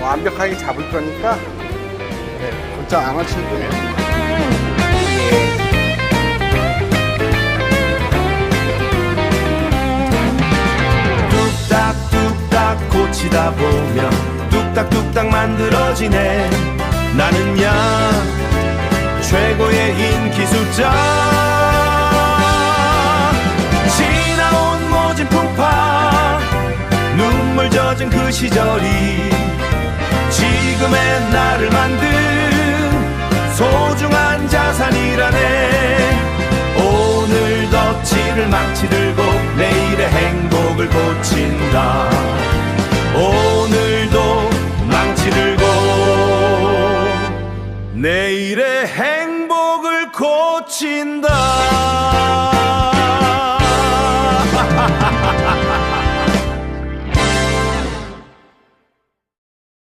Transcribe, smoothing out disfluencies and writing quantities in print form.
완벽하게 잡을 거니까 곧장 안 하셔도 돼요. 뚝딱뚝딱 고치다 보면 뚝딱뚝딱 만들어지네. 나는야 최고의 인기 숫자. 지나온 모진 풍파 눈물 젖은 그 시절이 지금의 나를 만든 소중한 자산이라네. 오늘 덕질을 망치 들고 내일의 행복을 고친다.